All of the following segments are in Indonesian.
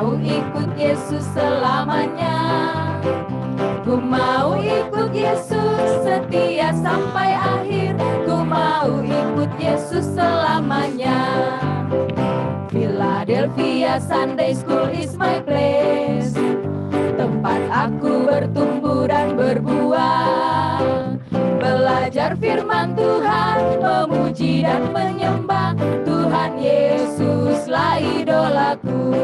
mau ikut Yesus selamanya. Ku mau ikut Yesus setia sampai akhir. Ku mau ikut Yesus selamanya. Philadelphia Sunday School is my place, tempat aku bertumbuh dan berbuah. Belajar firman Tuhan, memuji dan menyembah Tuhan Yesuslah idolaku.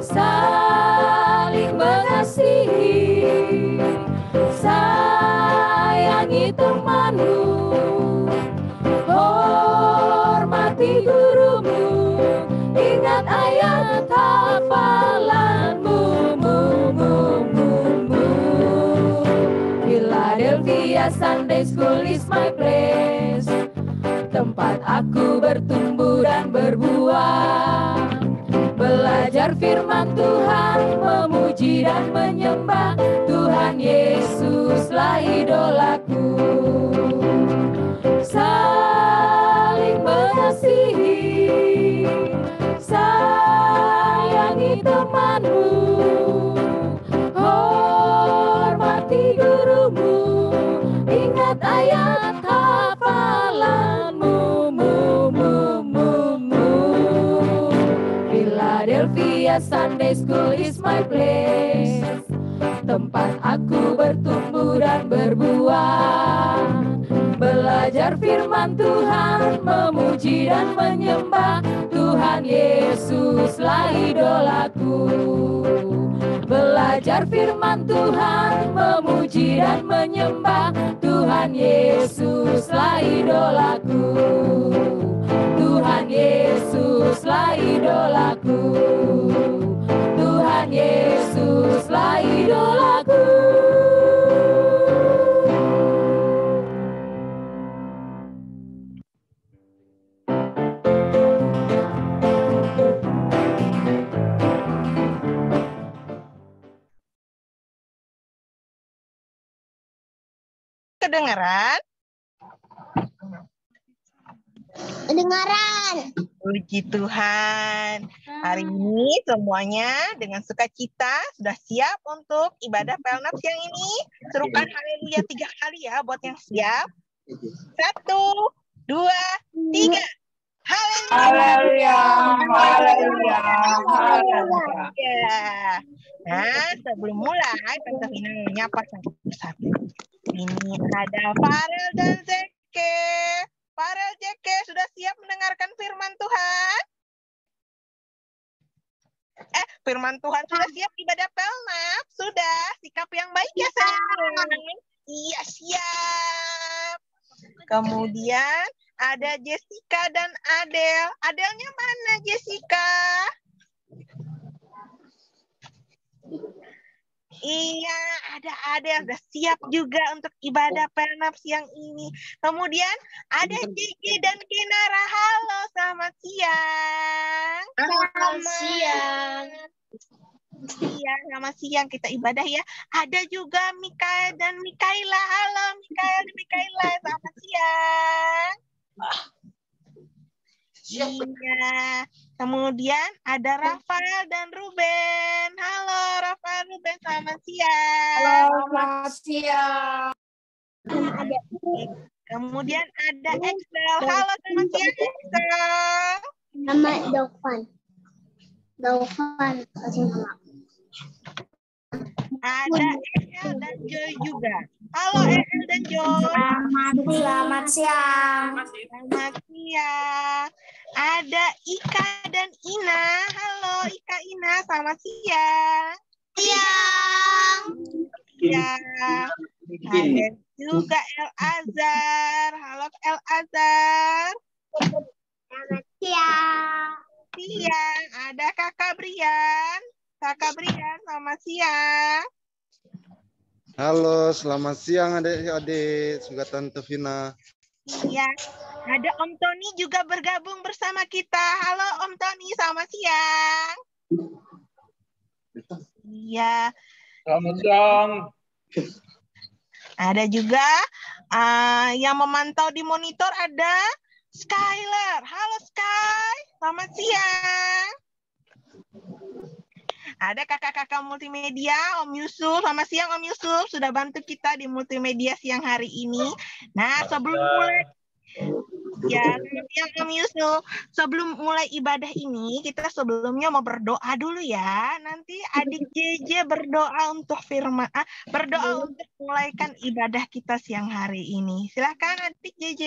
Saling mengasihi, sayangi temanmu, hormati gurumu, ingat ayat hafalanmu. Philadelphia Sunday School is my place, tempat aku bertumbuh dan berbuah. Belajar firman Tuhan, memuji dan menyembah Tuhan Yesuslah idolaku. Saling mengasihi, sayangi temanmu, hormati gurumu, ingat ayat hafalanmu. Philadelphia Sunday School is my place, tempat aku bertumbuh dan berbuah. Belajar firman Tuhan, memuji dan menyembah Tuhan Yesuslah idolaku. Belajar firman Tuhan, memuji dan menyembah Tuhan Yesuslah idolaku. Tuhan Yesuslah idolaku. Tuhan Yesuslah idolaku. Kedengaran? Kedengaran. Puji Tuhan. Hari ini semuanya dengan sukacita sudah siap untuk ibadah Pelnap siang ini. Serukan haleluya 3 kali ya buat yang siap. 1, 2, 3. Haleluya. Haleluya. Haleluya. Nah, sebelum mulai, Tante Vina menyapa satu persatu. Ini ada Farel dan Zeke. Farel, Zeke, sudah siap mendengarkan firman Tuhan? Firman Tuhan sudah siap ibadah Pelnap? Sudah, sikap yang baik ya sayang. Iya, siap. Kemudian ada Jessica dan Adel. Adelnya mana, Jessica? Iya, ada Adel. Sudah siap juga untuk ibadah Pelnap siang ini. Kemudian ada Gigi dan Kinara. Halo, selamat siang. Selamat siang. Iya, selamat siang kita ibadah ya. Ada juga Mikael dan Mikaela. Halo, Mikael dan Mikaela. Selamat siang. Iya. Kemudian ada Rafael dan Ruben. Halo, Rafael, Ruben. Selamat siang. Halo, selamat siang. Kemudian ada Excel. Halo, selamat siang, Excel. Nama Dovan. Dovan. Kasih nama. Ada El dan Joy juga. Halo, El dan Joy. Selamat siang. Selamat siang. Ada Ika dan Ina. Halo, Ika, Ina. Selamat siang. Siang. Siang. Ada juga El Azhar. Halo, El Azhar. Selamat siang. Siang. Ada Kakak Brian. Kakak Brian, selamat siang. Halo, selamat siang adik-adik, juga Tante Vina. Iya, ada Om Tony juga bergabung bersama kita. Halo Om Tony, selamat siang. Iya. Selamat siang. Ada juga yang memantau di monitor ada Skyler. Halo Sky, selamat siang. Ada kakak-kakak multimedia, Om Yusuf. Selamat siang Om Yusuf, sudah bantu kita di multimedia siang hari ini. Nah, sebelum mulai Om Yusuf, sebelum mulai ibadah ini, kita sebelumnya mau berdoa dulu ya. Nanti adik JJ berdoa untuk berdoa untuk mulaikan ibadah kita siang hari ini. Silakan adik JJ.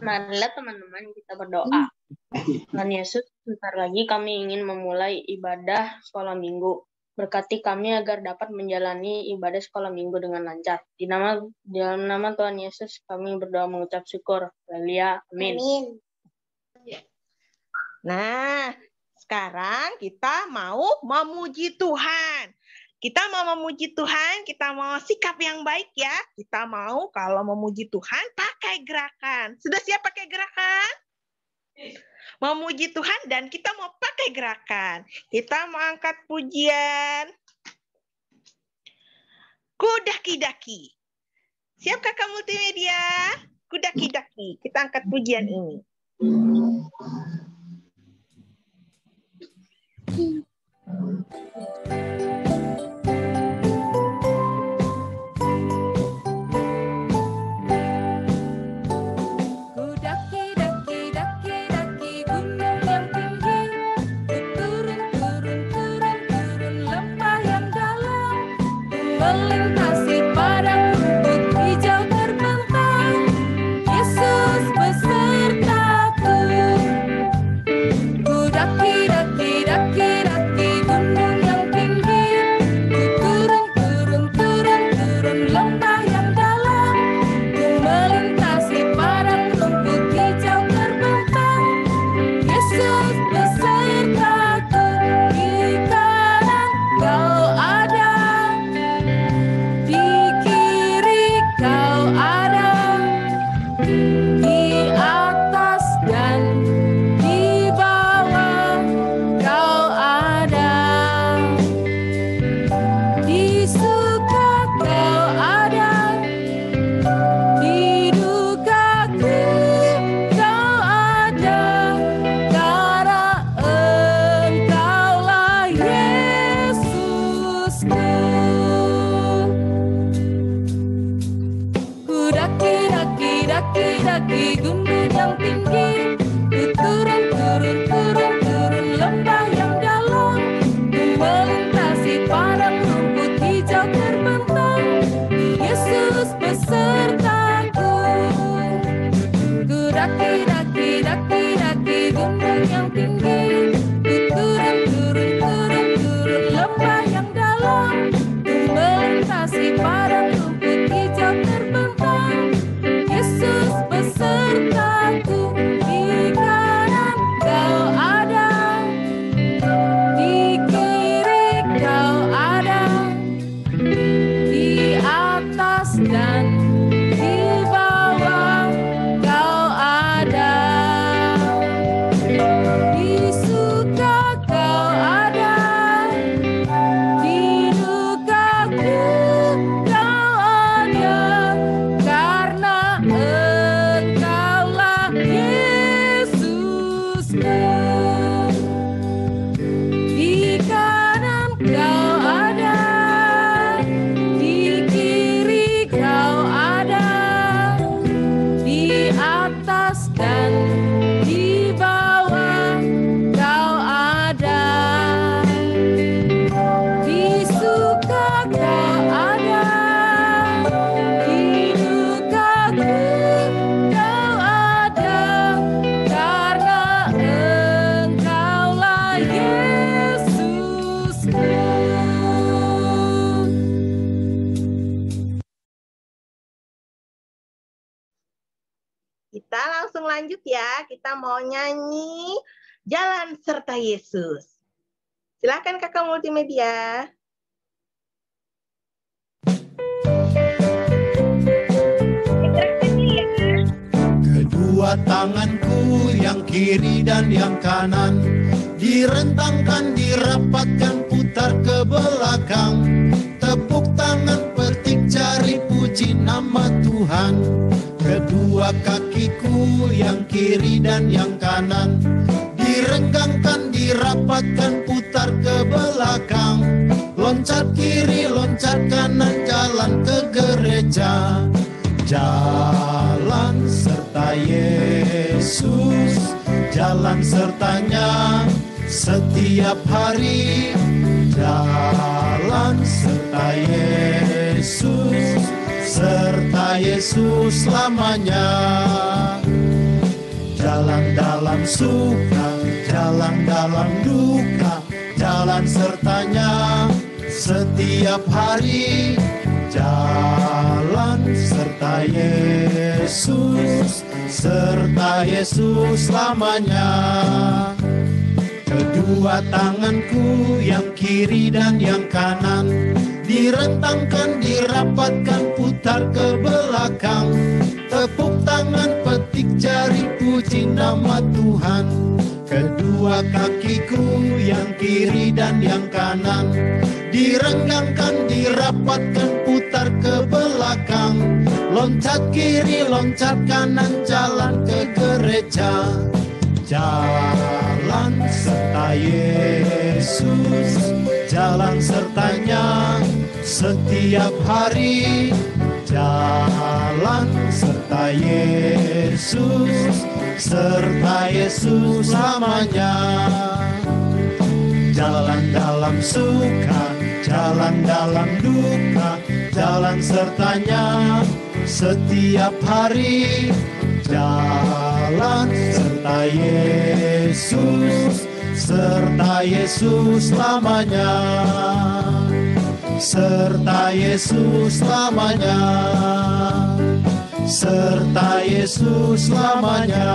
Marilah teman-teman kita berdoa. Tuhan Yesus, sebentar lagi kami ingin memulai ibadah sekolah minggu. Berkati kami agar dapat menjalani ibadah sekolah minggu dengan lancar. Dalam nama Tuhan Yesus kami berdoa mengucap syukur. Haleluya. Amin. Nah, sekarang kita mau memuji Tuhan. Kita mau memuji Tuhan, kita mau sikap yang baik ya. Kita mau kalau memuji Tuhan pakai gerakan. Sudah siap pakai gerakan? Memuji Tuhan dan kita mau pakai gerakan. Kita mau angkat pujian. Kudaki-daki. Siap kakak multimedia? Kudaki-daki. Kita angkat pujian ini. Melintasi padang rumput hijau terbentang, Yesus besertaku. Ku daki-daki gunung yang tinggi, ku turun lembah yang dalam, ku melintasi padang rumput hijau terbentang, Yesus besertaku. Di kanan kau ada, di kiri kau ada, di atas dan di bawah kau ada, di suka kau ada, di dukaku kau ada, karena Engkaulah Yesusku. Ku daki-daki gunung yang tinggi, ku turun lembah yang dalam, ku melintasi padang rumput hijau terbentang, Yesus besertaku. Ku daki-daki gunung yang tinggi, ku turun lembah yang dalam, ku melintasi padang rumput hijau terbentang, Yesus besertaku. Di kanan kau ada, di kiri kau ada, di atas dan di bawah kau ada, di suka kau ada, di dukaku kau ada, karena Engkaulah Yesusku. Di kanan kau ada, di kiri kau ada, di atas dan di bawah kau ada, di suka kau ada, di dukaku kau ada, karena Engkaulah Yesusku. Kita langsung lanjut ya. Kita mau nyanyi Jalan Serta Yesus. Silakan kakak multimedia. Kedua tanganku yang kiri dan yang kanan direntangkan, dirapatkan, putar ke belakang. Tepuk tangan, petik jari, puji nama Tuhan. Kedua kakiku yang kiri dan yang kanan direnggangkan, dirapatkan, putar ke belakang. Loncat kiri, loncat kanan, jalan ke gereja. Jalan serta Yesus, jalan sertanya setiap hari. Jalan serta Yesus, serta Yesus selamanya. Jalan dalam suka, jalan dalam duka, jalan sertanya setiap hari. Jalan serta Yesus, serta Yesus selamanya. Kedua tanganku yang kiri dan yang kanan direntangkan, dirapatkan, putar ke belakang. Tepuk tangan, petik jari, puji nama Tuhan. Kedua kakiku yang kiri dan yang kanan direnggangkan, dirapatkan, putar ke belakang. Loncat kiri, loncat kanan, jalan ke gereja. Jalan serta Yesus, jalan sertanya setiap hari. Jalan serta Yesus, serta Yesus selamanya. Jalan dalam suka, jalan dalam duka, jalan sertanya setiap hari. Jalan serta Yesus, serta Yesus selamanya. Serta Yesus selamanya, serta Yesus selamanya.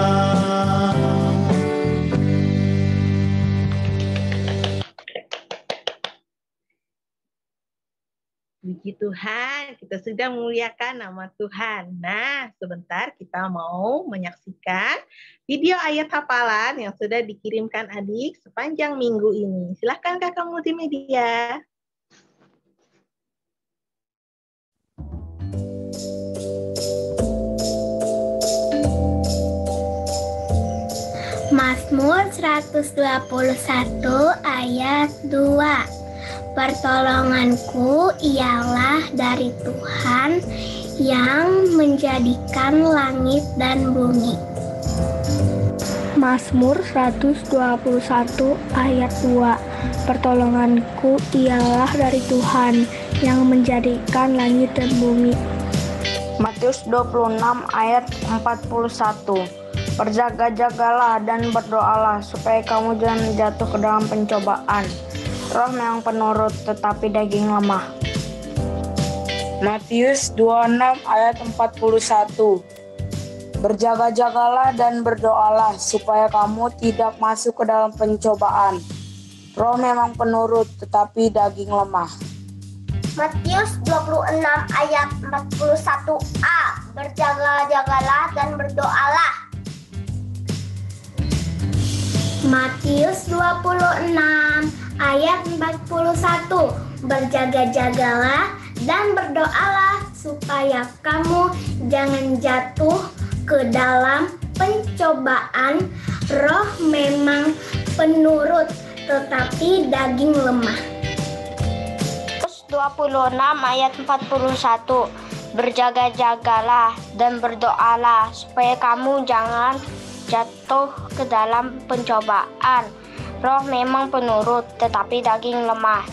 Puji Tuhan, kita sudah memuliakan nama Tuhan. Nah, sebentar kita mau menyaksikan video ayat hafalan yang sudah dikirimkan adik sepanjang minggu ini. Silakan kakak multimedia. Mazmur 121 ayat 2. Pertolonganku ialah dari Tuhan yang menjadikan langit dan bumi. Mazmur 121 ayat 2. Pertolonganku ialah dari Tuhan yang menjadikan langit dan bumi. Matius 26 ayat 41. Berjaga-jagalah dan berdoalah supaya kamu jangan jatuh ke dalam pencobaan. Roh memang penurut tetapi daging lemah. Matius 26 ayat 41. Berjaga-jagalah dan berdoalah supaya kamu tidak masuk ke dalam pencobaan. Roh memang penurut tetapi daging lemah. Matius 26 ayat 41a. Berjaga-jagalah dan berdoalah. Matius 26 ayat 41. Berjaga-jagalah dan berdoalah supaya kamu jangan jatuh ke dalam pencobaan. Roh memang penurut tetapi daging lemah. 26 ayat 41. Berjaga-jagalah dan berdoalah supaya kamu jangan jatuh ke dalam pencobaan. Roh memang penurut tetapi daging lemah.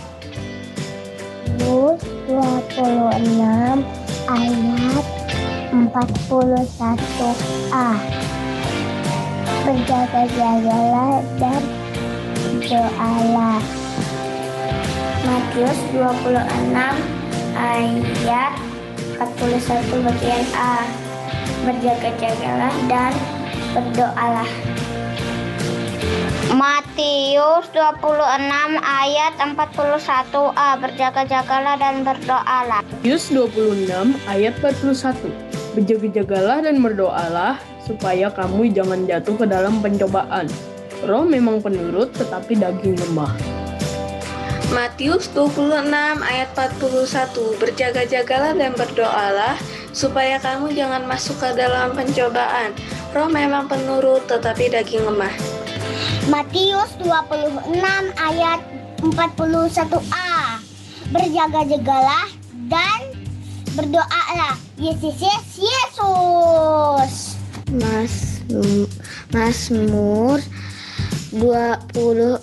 Matius 26 ayat 41a. Berjaga-jagalah dan berdoalah. Matius 26 ayat 41 bagian A. Berjaga-jagalah dan berdoalah. Matius 26 ayat 41a. Berjaga-jagalah dan berdoalah. Matius 26 ayat 41. Berjaga-jagalah dan berdoalah supaya kamu jangan jatuh ke dalam pencobaan. Roh memang penurut tetapi daging lemah. Matius 26 ayat 41. Berjaga-jagalah dan berdoalah supaya kamu jangan masuk ke dalam pencobaan. Roh memang penurut tetapi daging lemah. Matius 26 ayat 41a. Berjaga-jagalah dan berdoalah. Yesus. Mazmur 26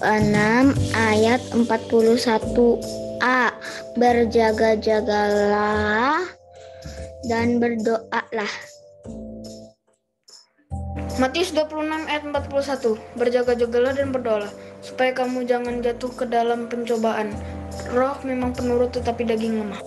ayat 41a. Berjaga-jagalah dan berdoalah. Matius 26 ayat 41. Berjaga-jagalah dan berdoalah, supaya kamu jangan jatuh ke dalam pencobaan. Roh memang penurut tetapi daging lemah.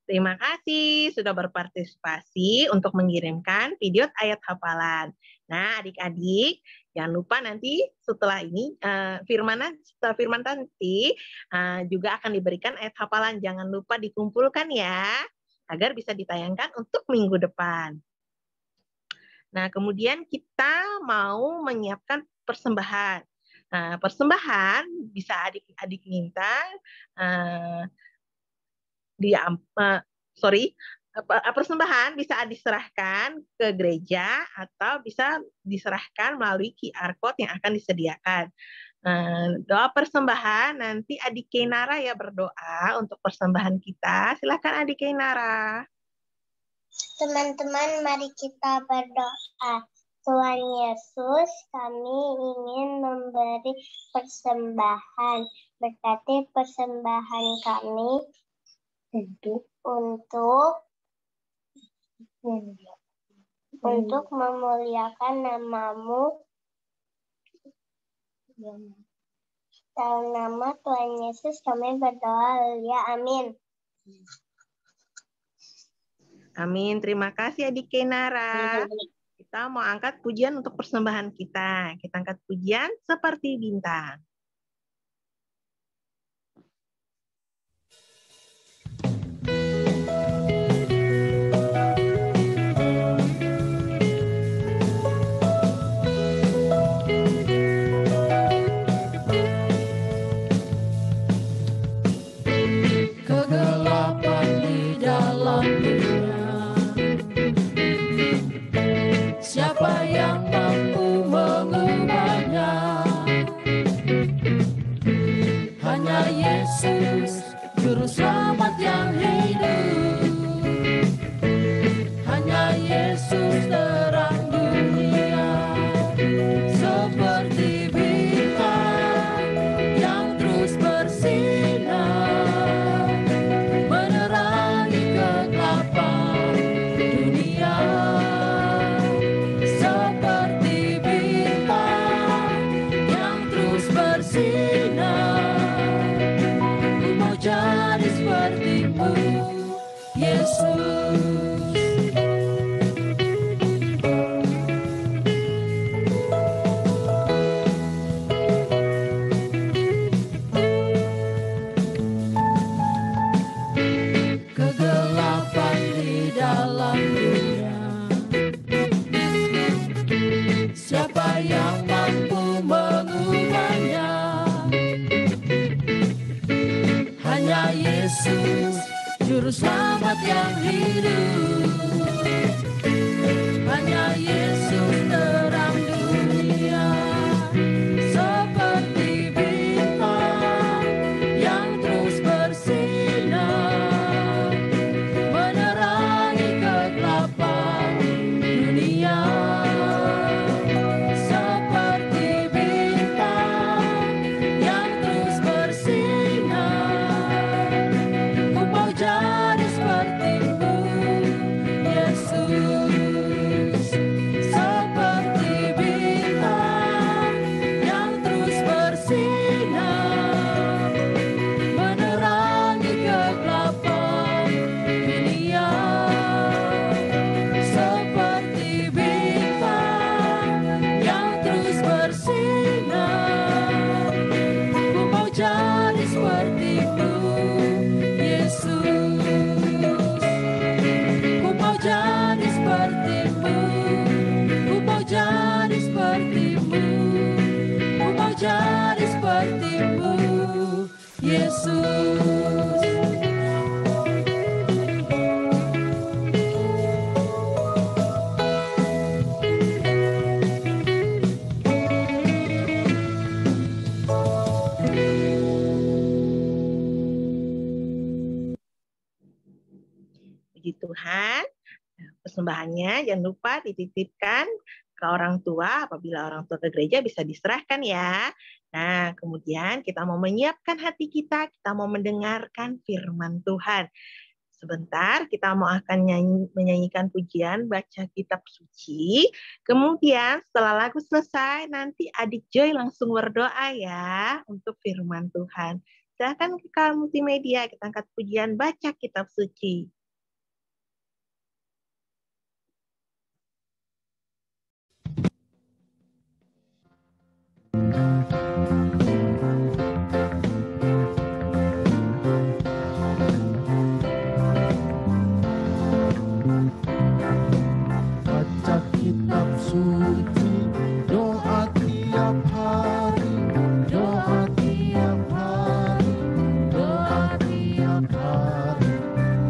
Terima kasih sudah berpartisipasi untuk mengirimkan video ayat hafalan. Nah, adik-adik, jangan lupa nanti setelah ini Firman nanti juga akan diberikan ayat hafalan. Jangan lupa dikumpulkan ya, agar bisa ditayangkan untuk minggu depan. Nah, kemudian kita mau menyiapkan persembahan. Nah, persembahan bisa adik-adik minta persembahan bisa diserahkan ke gereja atau bisa diserahkan melalui QR code yang akan disediakan. Doa persembahan nanti Adik Kenara ya berdoa untuk persembahan kita. Silakan Adik Kenara. Teman-teman, mari kita berdoa. Tuhan Yesus, kami ingin memberi persembahan. Berkati persembahan kami untuk memuliakan nama-Mu. Dalam nama Tuhan Yesus kami berdoa. Ya, amin. Amin. Terima kasih Adik Kenara. Kita mau angkat pujian untuk persembahan kita. Kita angkat pujian seperti bintang. Kegelapan di dalam dunia, siapa yang mampu mengubahnya? Hanya Yesus, Juru Selamat yang hidup. Hanya Yesus terang dunia, seperti bintang yang terus bersinar, menerangi kegelapan dunia. Seperti bintang yang terus bersinar, ku mau jadi seperti-Mu, Yesus. Kegelapan di dalam dunia, siapa yang mampu mengubahnya? Hanya Yesus, Juru Selamat yang hidup. Hanya Yesus terang dunia, seperti bintang yang terus bersinar, menerangi kegelapan dunia. Seperti bintang yang terus bersinar, ku mau jadi seperti-Mu, persembahannya jangan lupa dititipkan ke orang tua. Apabila orang tua ke gereja bisa diserahkan ya. Nah, kemudian kita mau menyiapkan hati kita mau mendengarkan firman Tuhan. Sebentar, kita mau akan menyanyikan pujian, baca kitab suci. Kemudian setelah lagu selesai, nanti adik Joy langsung berdoa ya untuk firman Tuhan. Silakan ke multimedia, kita angkat pujian, baca kitab suci. Baca kitab suci, doa tiap hari, doa tiap hari, doa tiap hari.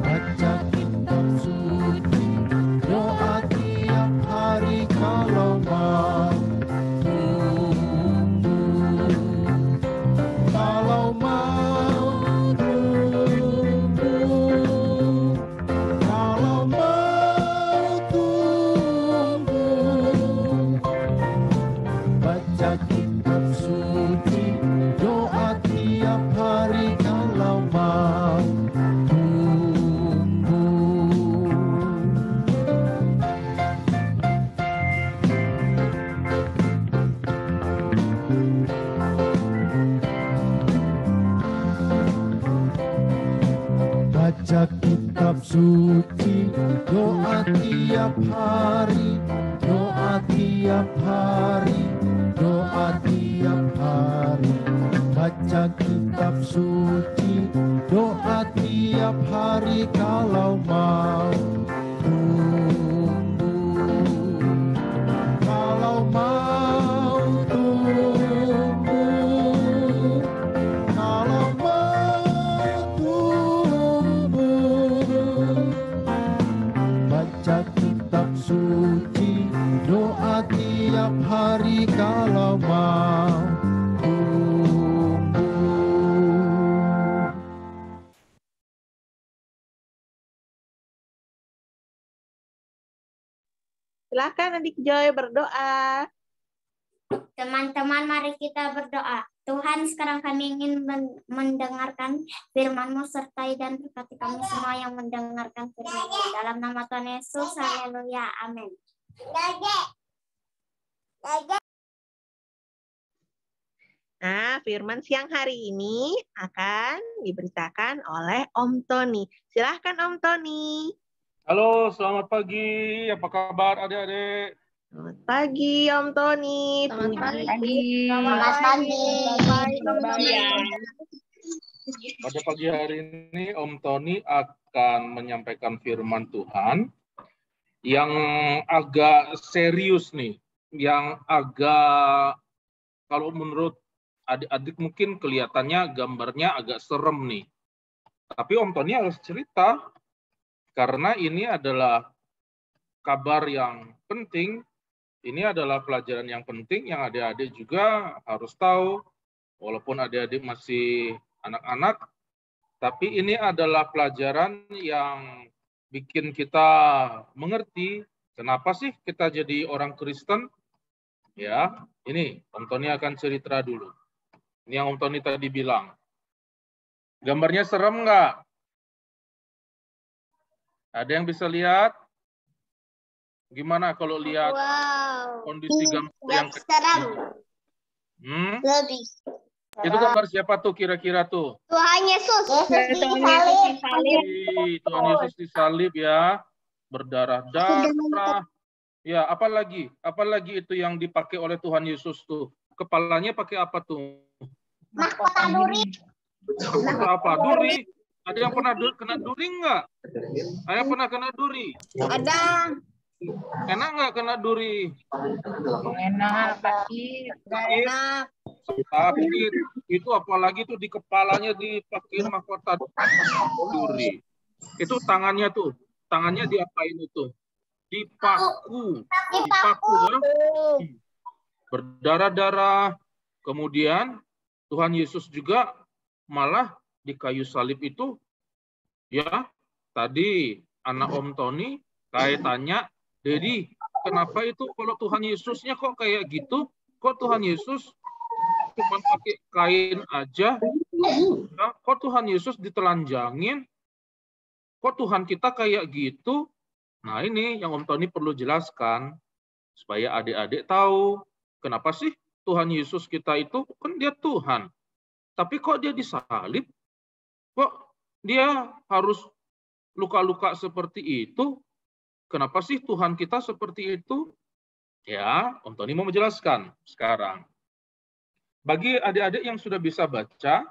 Baca kitab suci, doa tiap hari kalau mau tumbuh, kalau mau tumbuh, kalau mau tumbuh. Baca kitab suci, doa tiap hari kalau mau tumbuh. Baca kitab suci, doa tiap hari, doa tiap hari, doa tiap hari. Baca kitab suci, doa tiap hari kalau mau tumbuh, kalau mau tumbuh, kalau mau tumbuh. Baca kitab suci, doa tiap hari kalau mau tumbuh. Silakan adik Joy berdoa. Teman-teman, mari kita berdoa. Tuhan, sekarang kami ingin mendengarkan firman-Mu, sertai dan berkati kami semua yang mendengarkan firman-Mu. Dalam nama Tuhan Yesus, haleluya, amin. Nah, firman siang hari ini akan diberitakan oleh Om Tony. Silahkan Om Tony. Halo, selamat pagi. Apa kabar adik-adik? Selamat pagi Om Tony. Selamat Puji. pagi. Selamat pagi. Pada pagi hari ini Om Tony akan menyampaikan firman Tuhan yang agak serius nih, yang agak, kalau menurut adik-adik mungkin kelihatannya gambarnya agak serem nih. Tapi Om Tony harus cerita, karena ini adalah kabar yang penting, ini adalah pelajaran yang penting yang adik-adik juga harus tahu, walaupun adik-adik masih anak-anak, tapi ini adalah pelajaran yang bikin kita mengerti kenapa sih kita jadi orang Kristen. Ya, ini Om Tony akan cerita dulu. Ini yang Om Tony tadi bilang. Gambarnya serem nggak? Ada yang bisa lihat? Gimana kalau lihat kondisi gambar yang serem. Lebih. Itu gambar siapa tuh kira-kira tuh? Tuhan Yesus disalib. Tuhan Yesus disalib ya, berdarah-darah. Ya, apalagi itu yang dipakai oleh Tuhan Yesus tuh? Kepalanya pakai apa tuh? Mahkota duri. Apa? Duri? Ada yang pernah kena duri nggak? Saya pernah kena duri. Ada. Enak nggak kena duri? Enak, sakit. Enak. Sakit. Itu apalagi tuh di kepalanya dipakai mahkota duri. Itu tangannya tuh. Tangannya diapain itu? Dipaku. Dipaku. Berdarah-darah. Kemudian Tuhan Yesus juga malah di kayu salib itu, ya, tadi anak Om Tony Saya tanya, Dedi, kenapa itu kalau Tuhan Yesusnya kok kayak gitu? Kok Tuhan Yesus cuma pakai kain aja? Ya, kok Tuhan Yesus ditelanjangin? Kok Tuhan kita kayak gitu? Nah ini yang Om Tony perlu jelaskan supaya adik-adik tahu kenapa sih Tuhan Yesus kita itu kan dia Tuhan. Tapi kok dia disalib? Kok dia harus luka-luka seperti itu? Kenapa sih Tuhan kita seperti itu? Ya, Om Tony mau menjelaskan sekarang. Bagi adik-adik yang sudah bisa baca,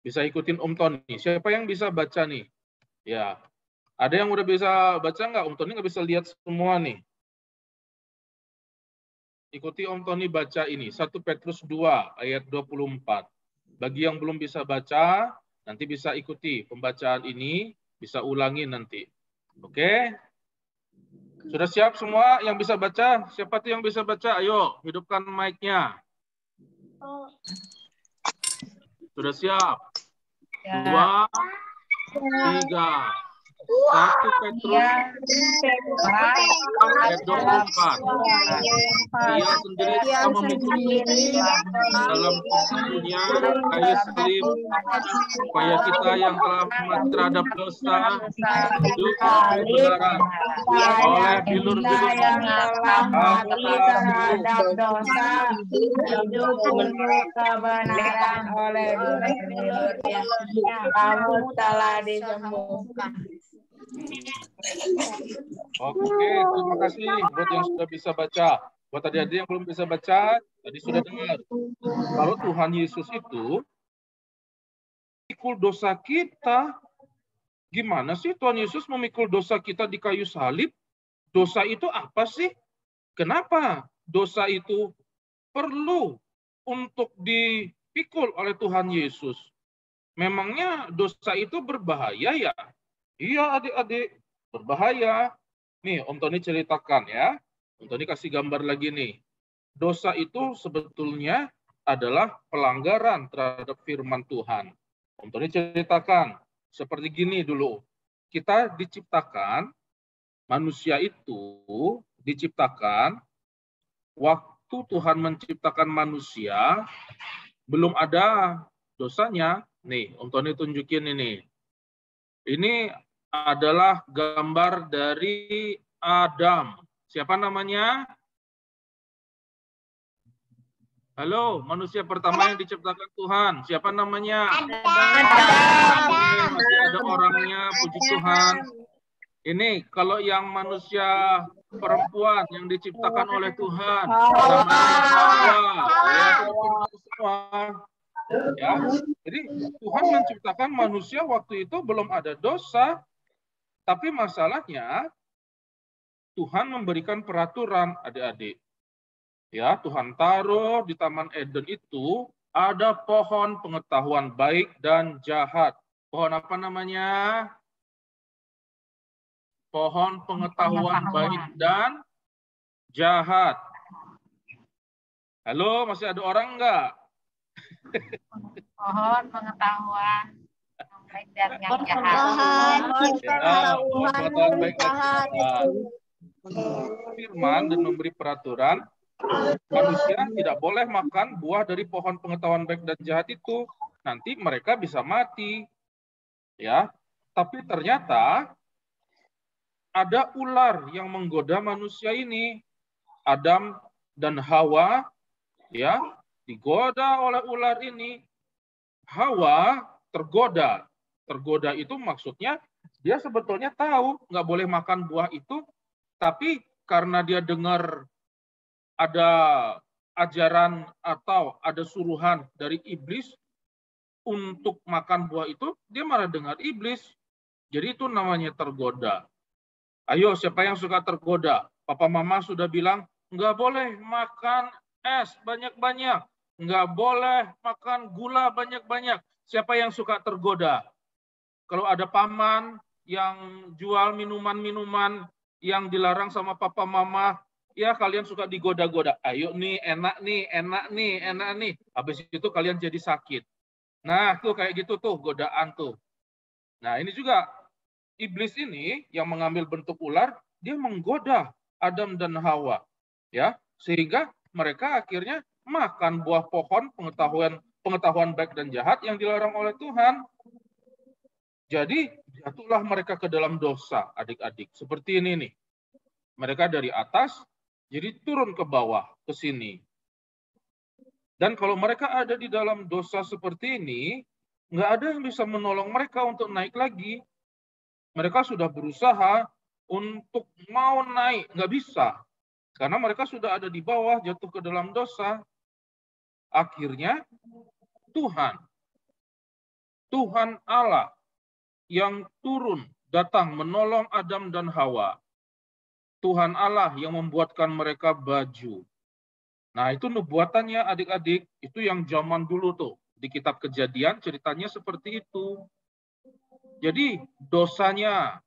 bisa ikutin Om Tony. Siapa yang bisa baca nih? Ya, ada yang udah bisa baca nggak? Om Tony nggak bisa lihat semua nih. Ikuti Om Tony baca ini, 1 Petrus 2 ayat 24. Bagi yang belum bisa baca, nanti bisa ikuti pembacaan ini, bisa ulangi nanti. Oke? Sudah siap semua yang bisa baca? Siapa tuh yang bisa baca? Ayo, hidupkan mic-nya. Sudah siap? 2, 3. 1 Petrus ayat 24. Dia sendiri telah memikul dalam tubuhnya kayu salib supaya kita yang telah mati terhadap dosa hidup kebenaran oleh bilur-bilur terhadap dosa hidup kebenaran oleh bilur-bilurnya kamu telah disembuhkan. Oke, terima kasih buat yang sudah bisa baca. Buat adik-adik yang belum bisa baca, tadi sudah dengar. Kalau Tuhan Yesus itu memikul dosa kita, gimana sih Tuhan Yesus memikul dosa kita di kayu salib? Dosa itu apa sih? Kenapa dosa itu perlu untuk dipikul oleh Tuhan Yesus? Memangnya dosa itu berbahaya ya? Iya adik-adik, berbahaya. Nih Om Tony ceritakan ya. Om Tony kasih gambar lagi nih. Dosa itu sebetulnya adalah pelanggaran terhadap firman Tuhan. Om Tony ceritakan, seperti gini dulu. Kita diciptakan, manusia itu diciptakan, waktu Tuhan menciptakan manusia, belum ada dosanya. Nih, Om Tony tunjukin ini. Ini adalah gambar dari Adam. Siapa namanya? Halo, manusia pertama yang diciptakan Tuhan. Siapa namanya? Adam. Masih ada orangnya, puji Tuhan. Ini kalau yang manusia perempuan yang diciptakan oleh Tuhan. Namanya Hawa. Ya, jadi Tuhan menciptakan manusia waktu itu belum ada dosa, tapi masalahnya Tuhan memberikan peraturan adik-adik. Ya, Tuhan taruh di Taman Eden itu ada pohon pengetahuan baik dan jahat. Pohon apa namanya? Pohon pengetahuan baik dan jahat. Halo, masih ada orang enggak? Pohon pengetahuan baik dan yang jahat. Pengetahuan baik dan jahat. Firman dan memberi peraturan, manusia tidak boleh makan buah dari pohon pengetahuan baik dan jahat itu. Nanti mereka bisa mati. Ya, tapi ternyata ada ular yang menggoda manusia ini. Adam dan Hawa, ya, digoda oleh ular ini. Hawa tergoda. Tergoda itu maksudnya dia sebetulnya tahu nggak boleh makan buah itu, tapi karena dia dengar ada ajaran atau ada suruhan dari iblis untuk makan buah itu, dia malah dengar iblis. Jadi itu namanya tergoda. Ayo, siapa yang suka tergoda? Papa mama sudah bilang, nggak boleh makan es banyak-banyak. Nggak boleh makan gula banyak-banyak. Siapa yang suka tergoda? Kalau ada paman yang jual minuman-minuman yang dilarang sama papa mama, ya kalian suka digoda-goda. Ayo nih, enak nih, enak nih, enak nih. Habis itu kalian jadi sakit. Nah, tuh kayak gitu tuh, godaan tuh. Nah, ini juga iblis ini yang mengambil bentuk ular, dia menggoda Adam dan Hawa, ya, sehingga mereka akhirnya makan buah pohon pengetahuan baik dan jahat yang dilarang oleh Tuhan. Jadi jatuhlah mereka ke dalam dosa, adik-adik. Seperti ini nih. Mereka dari atas jadi turun ke bawah, ke sini. Dan kalau mereka ada di dalam dosa seperti ini, nggak ada yang bisa menolong mereka untuk naik lagi. Mereka sudah berusaha untuk mau naik, nggak bisa. Karena mereka sudah ada di bawah, jatuh ke dalam dosa. Akhirnya Tuhan Allah yang turun datang menolong Adam dan Hawa. Tuhan Allah yang membuatkan mereka baju. Nah, itu nubuatannya adik-adik, itu yang zaman dulu tuh. Di kitab Kejadian ceritanya seperti itu. Jadi dosanya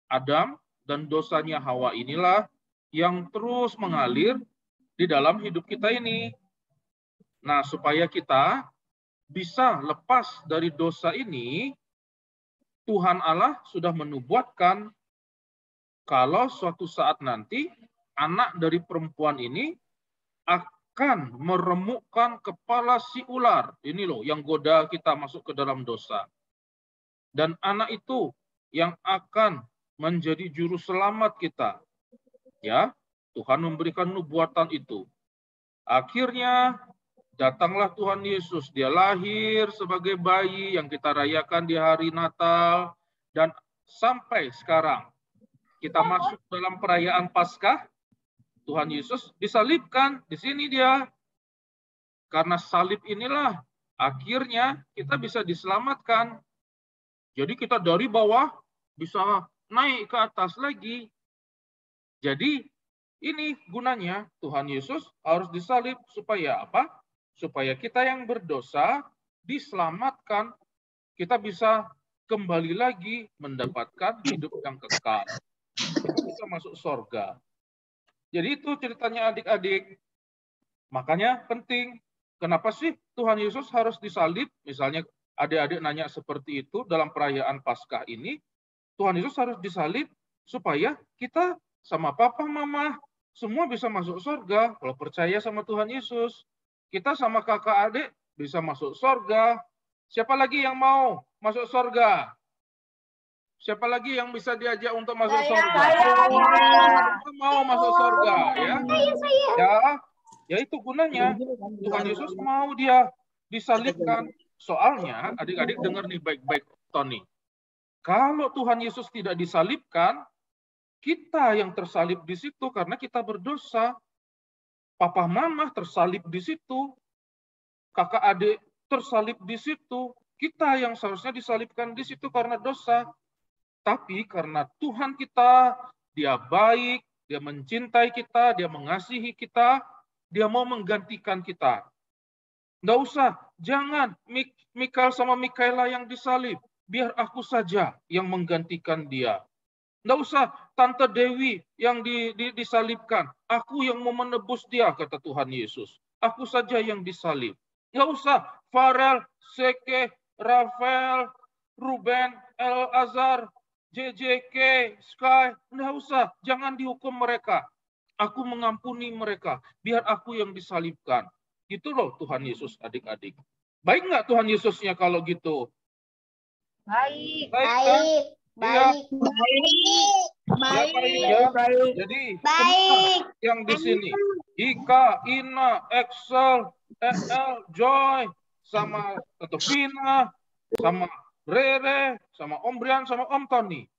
Adam dan dosanya Hawa inilah yang terus mengalir di dalam hidup kita ini. Nah, supaya kita bisa lepas dari dosa ini, Tuhan Allah sudah menubuatkan kalau suatu saat nanti anak dari perempuan ini akan meremukkan kepala si ular. Ini loh yang goda kita masuk ke dalam dosa. Dan anak itu yang akan menjadi juru selamat kita. Ya, Tuhan memberikan nubuatan itu. Akhirnya datanglah Tuhan Yesus. Dia lahir sebagai bayi yang kita rayakan di hari Natal. Dan sampai sekarang kita masuk dalam perayaan Paskah. Tuhan Yesus disalibkan. Di sini dia. Karena salib inilah akhirnya kita bisa diselamatkan. Jadi kita dari bawah bisa naik ke atas lagi. Jadi ini gunanya Tuhan Yesus harus disalib supaya apa? Supaya kita yang berdosa diselamatkan. Kita bisa kembali lagi mendapatkan hidup yang kekal. Kita bisa masuk surga. Jadi itu ceritanya adik-adik. Makanya penting. Kenapa sih Tuhan Yesus harus disalib? Misalnya adik-adik nanya seperti itu dalam perayaan Paskah ini. Tuhan Yesus harus disalib supaya kita sama papa, mama, semua bisa masuk surga. Kalau percaya sama Tuhan Yesus. Kita sama kakak adik bisa masuk surga. Siapa lagi yang mau masuk surga? Siapa lagi yang bisa diajak untuk masuk surga? Saya mau masuk surga, ya. Ya itu gunanya. Tuhan Yesus mau dia disalibkan. Soalnya, adik-adik dengar nih baik-baik, Tony. Kalau Tuhan Yesus tidak disalibkan, kita yang tersalib di situ karena kita berdosa. Papa mama tersalib di situ. Kakak adik tersalib di situ. Kita yang seharusnya disalibkan di situ karena dosa. Tapi karena Tuhan kita, dia baik, dia mencintai kita, dia mengasihi kita, dia mau menggantikan kita. Nggak usah, jangan Mikael sama Mikaela yang disalib. Biar aku saja yang menggantikan dia. Nggak usah Tante Dewi yang disalibkan. Aku yang mau menebus dia, kata Tuhan Yesus. Aku saja yang disalib. Nggak usah Farel, Seke, Rafael, Ruben, El Azhar, JJK, Sky, nggak usah. Jangan dihukum mereka. Aku mengampuni mereka. Biar aku yang disalibkan. Gitu loh Tuhan Yesus adik-adik. Baik nggak Tuhan Yesusnya kalau gitu? Baik. Baik. Baik. Baik. Jadi semua yang di sini. Ika, Ina, Excel, EL, Joy, sama Tante Vina, sama Rere, sama Om Brian, sama Om Tony.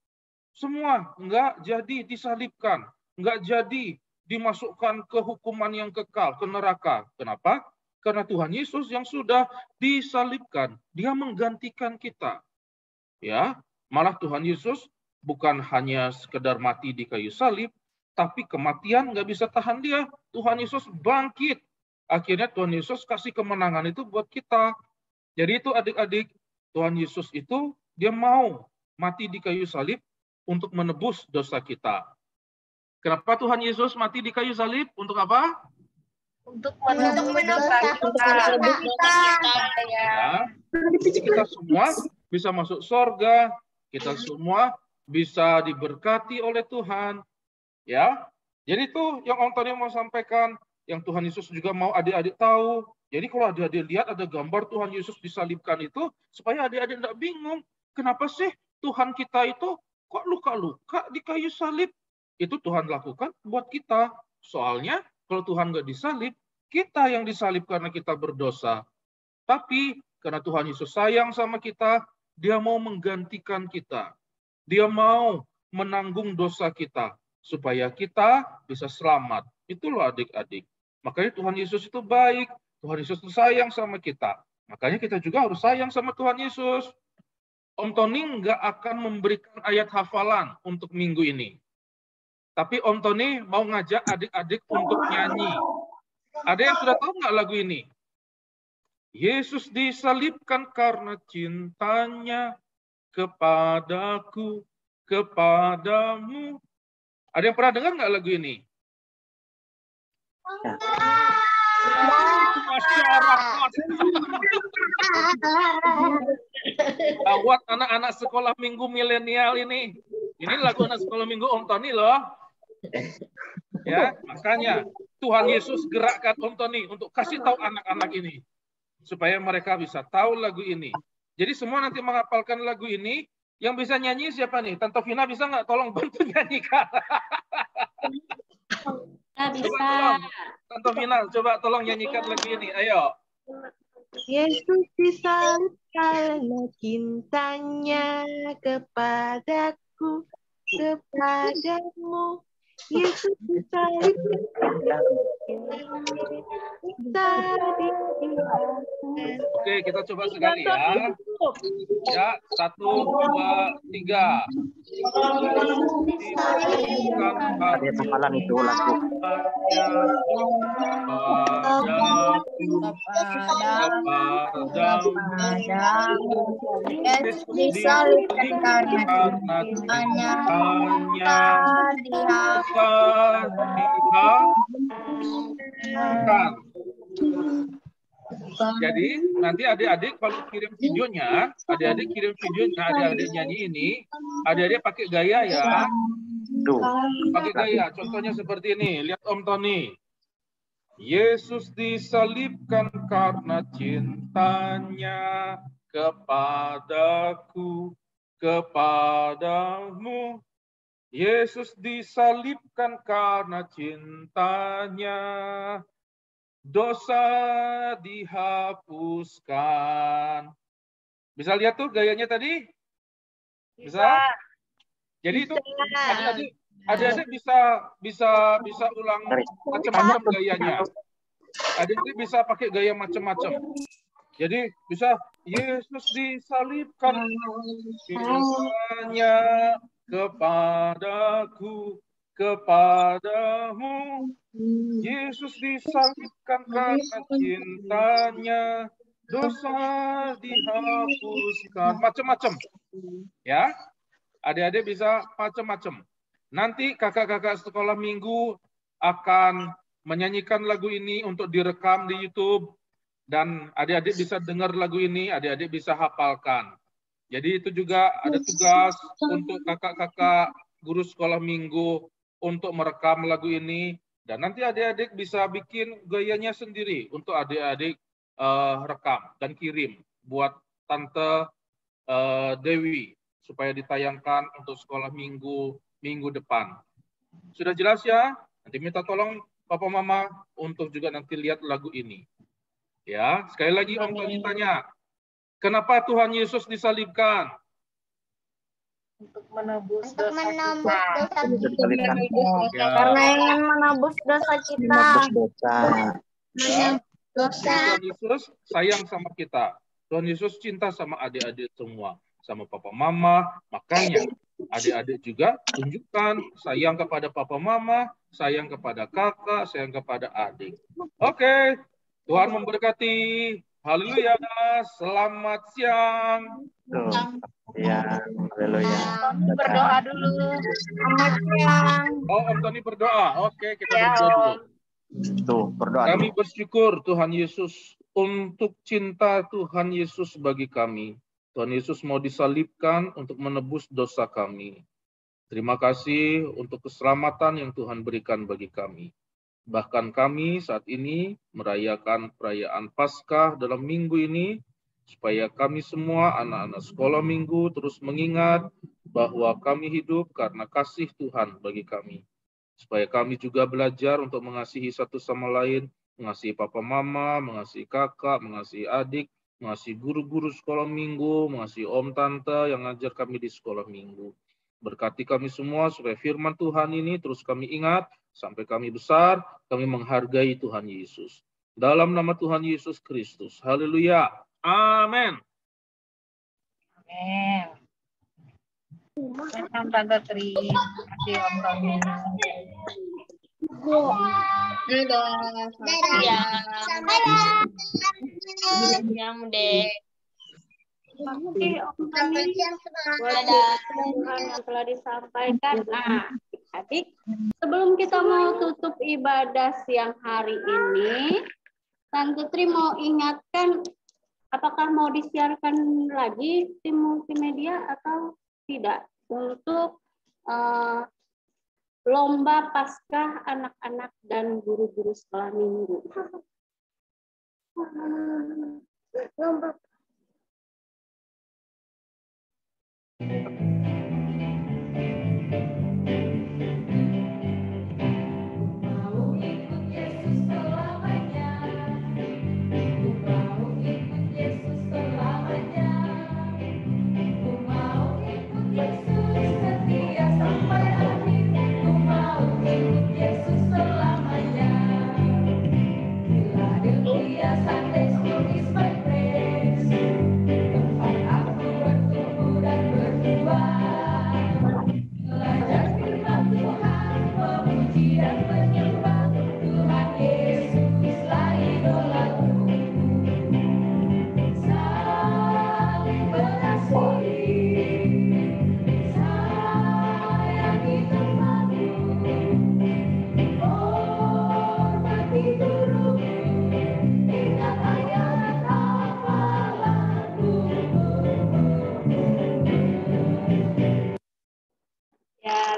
Semua nggak jadi disalibkan. Nggak jadi dimasukkan ke hukuman yang kekal, ke neraka. Kenapa? Karena Tuhan Yesus yang sudah disalibkan. Dia menggantikan kita. Ya, malah Tuhan Yesus bukan hanya sekedar mati di kayu salib, tapi kematian nggak bisa tahan dia. Tuhan Yesus bangkit. Akhirnya Tuhan Yesus kasih kemenangan itu buat kita. Jadi itu adik-adik, Tuhan Yesus itu dia mau mati di kayu salib untuk menebus dosa kita. Kenapa Tuhan Yesus mati di kayu salib? Untuk apa? Untuk menebus dosa kita. Ya. Jadi kita semua bisa masuk surga. Kita semua bisa diberkati oleh Tuhan. Ya, jadi itu yang Om Tony mau sampaikan, yang Tuhan Yesus juga mau adik-adik tahu. Jadi kalau adik-adik lihat ada gambar Tuhan Yesus disalibkan itu, supaya adik-adik tidak bingung. Kenapa sih Tuhan kita itu kok luka-luka di kayu salib? Itu Tuhan lakukan buat kita. Soalnya kalau Tuhan nggak disalib, kita yang disalib karena kita berdosa. Tapi karena Tuhan Yesus sayang sama kita, Dia mau menggantikan kita. Dia mau menanggung dosa kita, supaya kita bisa selamat. Itu loh adik-adik. Makanya Tuhan Yesus itu baik. Tuhan Yesus itu sayang sama kita. Makanya kita juga harus sayang sama Tuhan Yesus. Om Tony nggak akan memberikan ayat hafalan untuk minggu ini. Tapi Om Tony mau ngajak adik-adik untuk nyanyi. Ada yang sudah tahu nggak lagu ini? Yesus disalibkan karena cintanya kepadaku, kepadamu. Ada yang pernah dengar nggak lagu ini? Masyarakat. Buat anak-anak sekolah minggu milenial ini. Ini lagu anak sekolah minggu Om Tony loh. Ya, makanya Tuhan Yesus gerakkan Om Tony untuk kasih tahu anak-anak ini. Supaya mereka bisa tahu lagu ini. Jadi semua nanti menghafalkan lagu ini. Yang bisa nyanyi siapa nih? Tante Vina bisa nggak tolong bantu nyanyikan? Bisa. Tante Vina, coba tolong nyanyikan lagu ini. Ayo. Yesus disalib karena cintanya kepadaku, kepadamu. Yesus disalib Oke, kita coba sekali ya. Ya, 1, 2, 3. Ada hafalan itu lagu. Disalibkan karena cintanya Jadi nanti adik-adik kalau kirim videonya, adik-adik nyanyi ini, adik-adik pakai gaya ya. Pakai gaya, contohnya seperti ini. Lihat Om Tony. Yesus disalibkan karena cintanya kepadaku, kepadamu. Yesus disalibkan karena cintanya, dosa dihapuskan. Bisa lihat tuh gayanya tadi? Bisa? Jadi itu adik-adik bisa ulang macam-macam gayanya. Adik-adik bisa pakai gaya macam-macam. Jadi bisa Yesus disalibkan cintanya kepadaku, kepadamu. Yesus disalibkan karena cintanya, dosa dihapuskan. Macam-macam. Ya, adik-adik bisa macam-macam. Nanti kakak-kakak sekolah minggu akan menyanyikan lagu ini untuk direkam di YouTube. Dan adik-adik bisa dengar lagu ini, adik-adik bisa hafalkan. Jadi itu juga ada tugas untuk kakak-kakak guru sekolah minggu untuk merekam lagu ini. Dan nanti adik-adik bisa bikin gayanya sendiri untuk adik-adik rekam dan kirim buat Tante Dewi supaya ditayangkan untuk sekolah minggu depan. Sudah jelas ya? Nanti minta tolong Papa Mama untuk juga nanti lihat lagu ini. Ya, sekali lagi Om Tony tanya, kenapa Tuhan Yesus disalibkan? Untuk menebus dosa Ya. Karena ingin menebus dosa kita. Tuhan Yesus sayang sama kita. Tuhan Yesus cinta sama adik-adik semua, sama Papa Mama. Makanya adik-adik juga tunjukkan sayang kepada Papa Mama, sayang kepada kakak, sayang kepada adik. Oke, Tuhan memberkati. Haleluya. Selamat siang. Ya, haleluya. Berdoa dulu. Selamat siang. Oh, Om Tony berdoa. Oke, kita berdoa dulu. Tuh, berdoa. Kami bersyukur Tuhan Yesus untuk cinta Tuhan Yesus bagi kami. Tuhan Yesus mau disalibkan untuk menebus dosa kami. Terima kasih untuk keselamatan yang Tuhan berikan bagi kami. Bahkan kami saat ini merayakan perayaan Paskah dalam minggu ini, supaya kami semua anak-anak sekolah minggu terus mengingat bahwa kami hidup karena kasih Tuhan bagi kami. Supaya kami juga belajar untuk mengasihi satu sama lain, mengasihi papa mama, mengasihi kakak, mengasihi adik, mengasihi guru-guru sekolah minggu, mengasihi om tante yang ngajar kami di sekolah minggu. Berkati kami semua supaya firman Tuhan ini terus kami ingat sampai kami besar, kami menghargai Tuhan Yesus. Dalam nama Tuhan Yesus Kristus. Haleluya. Amin. Amin. Welcome Tante Tri. Kasih Om Tony. Yang deh. Oke, Om Tony, buat Tuhan yang telah disampaikan. Nah, adik, sebelum kita mau tutup ibadah siang hari ini, Tante Tri mau ingatkan, apakah mau disiarkan lagi tim multimedia atau tidak untuk lomba Paskah anak-anak dan guru-guru sekolah minggu. Lomba.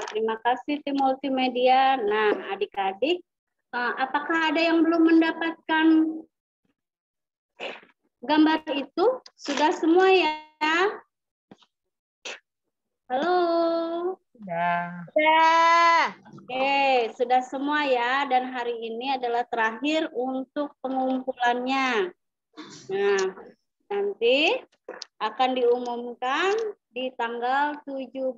Terima kasih tim multimedia. Nah, adik-adik, apakah ada yang belum mendapatkan gambar itu? Sudah semua ya? Halo? Sudah. Oke, sudah semua ya. Dan hari ini adalah terakhir untuk pengumpulannya. Nah, nanti akan diumumkan di tanggal 17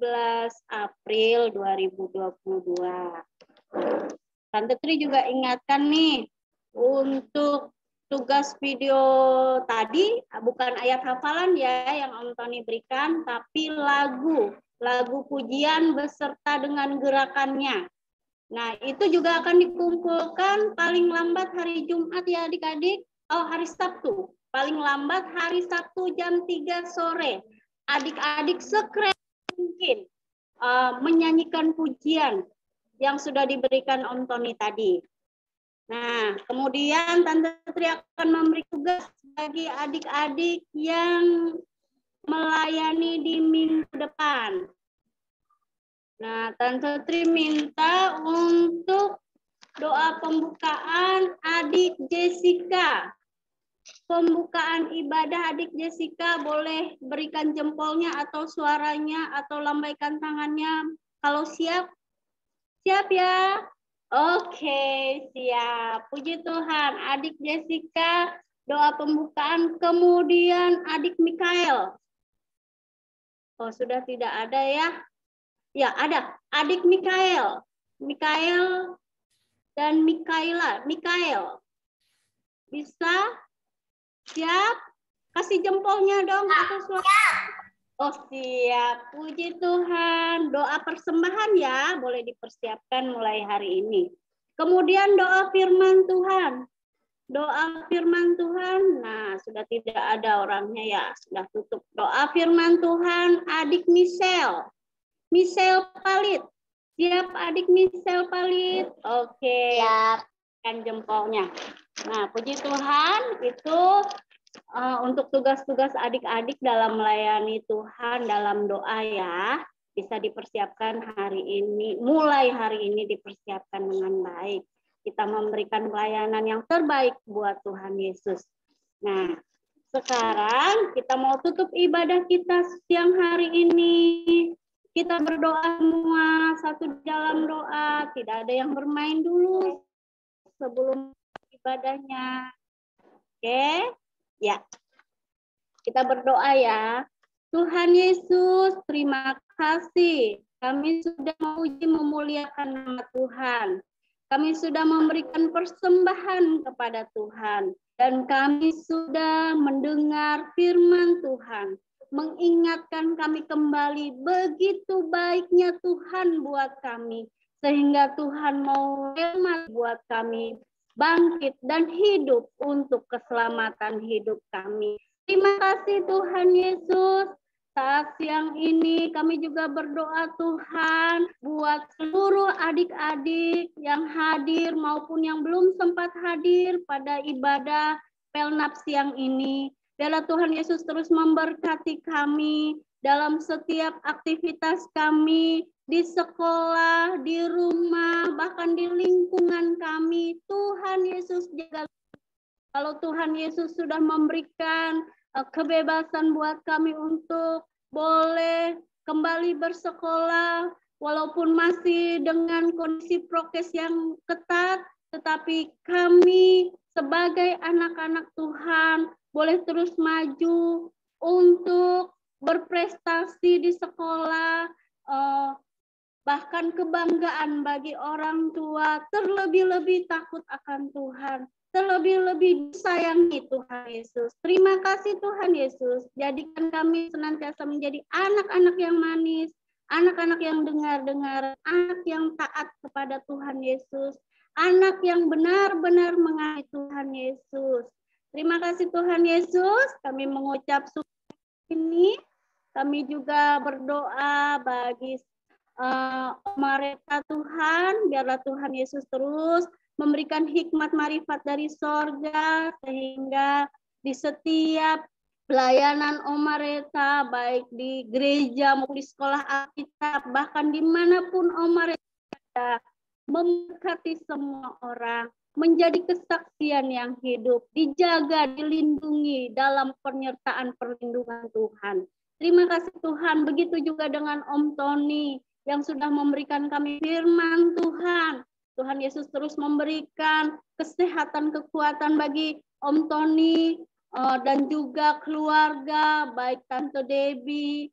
April 2022. Tante Tri juga ingatkan nih, untuk tugas video tadi, bukan ayat hafalan ya yang Om Tony berikan, tapi lagu pujian beserta dengan gerakannya. Nah, itu juga akan dikumpulkan paling lambat hari Jumat ya adik-adik. Oh, hari Sabtu. Paling lambat hari Sabtu jam 3 sore. Adik-adik sekeren mungkin menyanyikan pujian yang sudah diberikan Om Tony tadi. Nah, kemudian Tante Tri akan memberi tugas bagi adik-adik yang melayani di minggu depan. Nah, Tante Tri minta untuk doa pembukaan adik Jessica. Pembukaan ibadah adik Jessica boleh berikan jempolnya atau suaranya atau lambaikan tangannya. Kalau siap? Siap ya? Oke, siap. Puji Tuhan. Adik Jessica, doa pembukaan. Kemudian adik Mikael. Oh, sudah tidak ada ya? Ya, ada. Adik Mikael. Mikael dan Mikaela. Mikael. Bisa? Siap? Kasih jempolnya dong. Atau suara. Oh, siap. Puji Tuhan. Doa persembahan ya. Boleh dipersiapkan mulai hari ini. Kemudian doa firman Tuhan. Doa firman Tuhan. Nah, sudah tidak ada orangnya ya. Sudah tutup. Doa firman Tuhan. Adik Michelle. Michelle Palit. Siap adik Michelle Palit? Oke. Siap. Dan jempolnya. Nah, puji Tuhan, itu untuk tugas-tugas adik-adik dalam melayani Tuhan dalam doa ya. bisa dipersiapkan hari ini, mulai hari ini dipersiapkan dengan baik. Kita memberikan pelayanan yang terbaik buat Tuhan Yesus. Nah, sekarang kita mau tutup ibadah kita siang hari ini. Kita berdoa semua satu dalam doa, tidak ada yang bermain dulu sebelum ibadahnya. Oke? Ya. Kita berdoa ya. Tuhan Yesus, terima kasih. Kami sudah memuji memuliakan nama Tuhan. Kami sudah memberikan persembahan kepada Tuhan. Dan kami sudah mendengar firman Tuhan. Mengingatkan kami kembali begitu baiknya Tuhan buat kami. Sehingga Tuhan mau hemat buat kami. Bangkit dan hidup untuk keselamatan hidup kami. Terima kasih Tuhan Yesus. Saat siang ini kami juga berdoa Tuhan buat seluruh adik-adik yang hadir maupun yang belum sempat hadir pada ibadah Pelnap siang ini. Biarlah Tuhan Yesus terus memberkati kami dalam setiap aktivitas kami di sekolah, di rumah, bahkan di lingkungan kami. Tuhan Yesus jaga. Kalau Tuhan Yesus sudah memberikan kebebasan buat kami untuk boleh kembali bersekolah walaupun masih dengan kondisi prokes yang ketat, tetapi kami sebagai anak-anak Tuhan boleh terus maju untuk berprestasi di sekolah, bahkan kebanggaan bagi orang tua, terlebih-lebih takut akan Tuhan. Terlebih-lebih disayangi Tuhan Yesus. Terima kasih Tuhan Yesus. Jadikan kami senantiasa menjadi anak-anak yang manis, anak-anak yang dengar-dengar, anak yang taat kepada Tuhan Yesus, anak yang benar-benar mengasihi Tuhan Yesus. Terima kasih Tuhan Yesus. Kami mengucap syukur ini. Kami juga berdoa bagi mereka Tuhan. Biarlah Tuhan Yesus terus memberikan hikmat marifat dari sorga, sehingga di setiap pelayanan Omareta, baik di gereja maupun di sekolah Alkitab, bahkan dimanapun Omareta ada, memberkati semua orang, menjadi kesaksian yang hidup, dijaga, dilindungi dalam penyertaan perlindungan Tuhan. Terima kasih Tuhan, begitu juga dengan Om Tony yang sudah memberikan kami firman Tuhan. Tuhan Yesus terus memberikan kesehatan, kekuatan bagi Om Tony dan juga keluarga, baik Tante Debbie,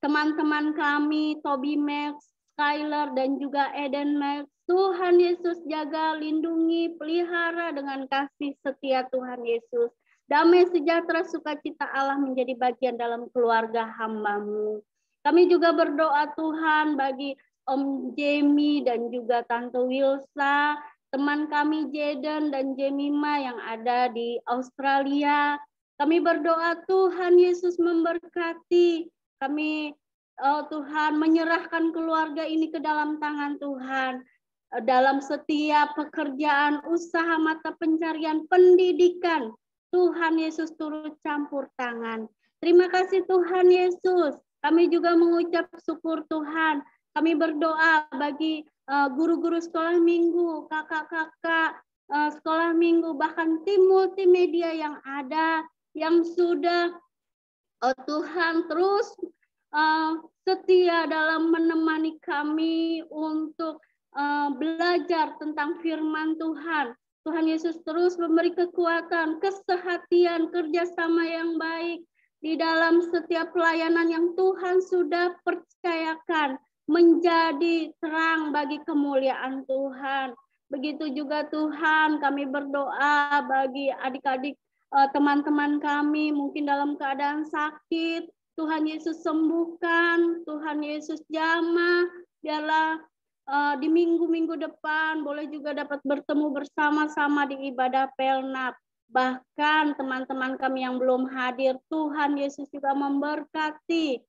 teman-teman kami, Toby Max, Skyler, dan juga Eden Max. Tuhan Yesus jaga, lindungi, pelihara dengan kasih setia Tuhan Yesus. Damai sejahtera sukacita Allah menjadi bagian dalam keluarga hamba-Mu. Kami juga berdoa Tuhan bagi Om Jamie dan juga Tante Wilsa, teman kami Jaden dan Jemima yang ada di Australia. Kami berdoa Tuhan Yesus memberkati. Kami Tuhan menyerahkan keluarga ini ke dalam tangan Tuhan. Dalam setiap pekerjaan, usaha, mata pencarian, pendidikan, Tuhan Yesus turut campur tangan. Terima kasih Tuhan Yesus. Kami juga mengucap syukur Tuhan. Kami berdoa bagi guru-guru sekolah minggu, kakak-kakak sekolah minggu, bahkan tim multimedia yang ada, yang sudah Tuhan terus setia dalam menemani kami untuk belajar tentang firman Tuhan. Tuhan Yesus terus memberi kekuatan, kesehatan, kerjasama yang baik di dalam setiap pelayanan yang Tuhan sudah percayakan, menjadi terang bagi kemuliaan Tuhan. Begitu juga Tuhan, kami berdoa bagi adik-adik teman-teman kami mungkin dalam keadaan sakit. Tuhan Yesus sembuhkan, Tuhan Yesus jamah. Biarlah di minggu-minggu depan boleh juga dapat bertemu bersama-sama di ibadah Pelnap. Bahkan teman-teman kami yang belum hadir, Tuhan Yesus juga memberkati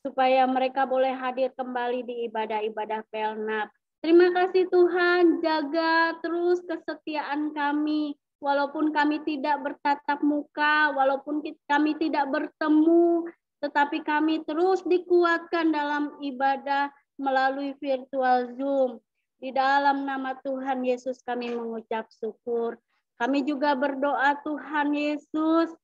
supaya mereka boleh hadir kembali di ibadah-ibadah Pelnap. Terima kasih Tuhan, jaga terus kesetiaan kami. Walaupun kami tidak bertatap muka, walaupun kami tidak bertemu, tetapi kami terus dikuatkan dalam ibadah melalui virtual Zoom. Di dalam nama Tuhan Yesus kami mengucap syukur. Kami juga berdoa Tuhan Yesus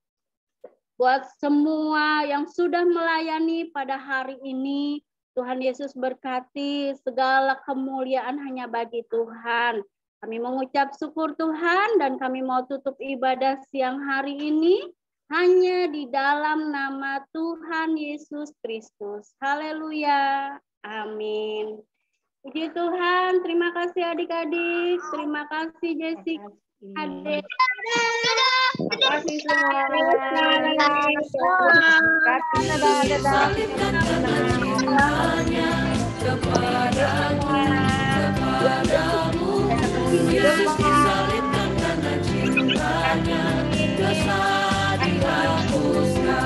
buat semua yang sudah melayani pada hari ini. Tuhan Yesus berkati, segala kemuliaan hanya bagi Tuhan. Kami mengucap syukur Tuhan dan kami mau tutup ibadah siang hari ini hanya di dalam nama Tuhan Yesus Kristus. Haleluya. Amin. Puji Tuhan. Terima kasih adik-adik. Terima kasih Jessica. Adik. Terima kasih semua. Salibkan karena cintanya, dosa dihapuskan.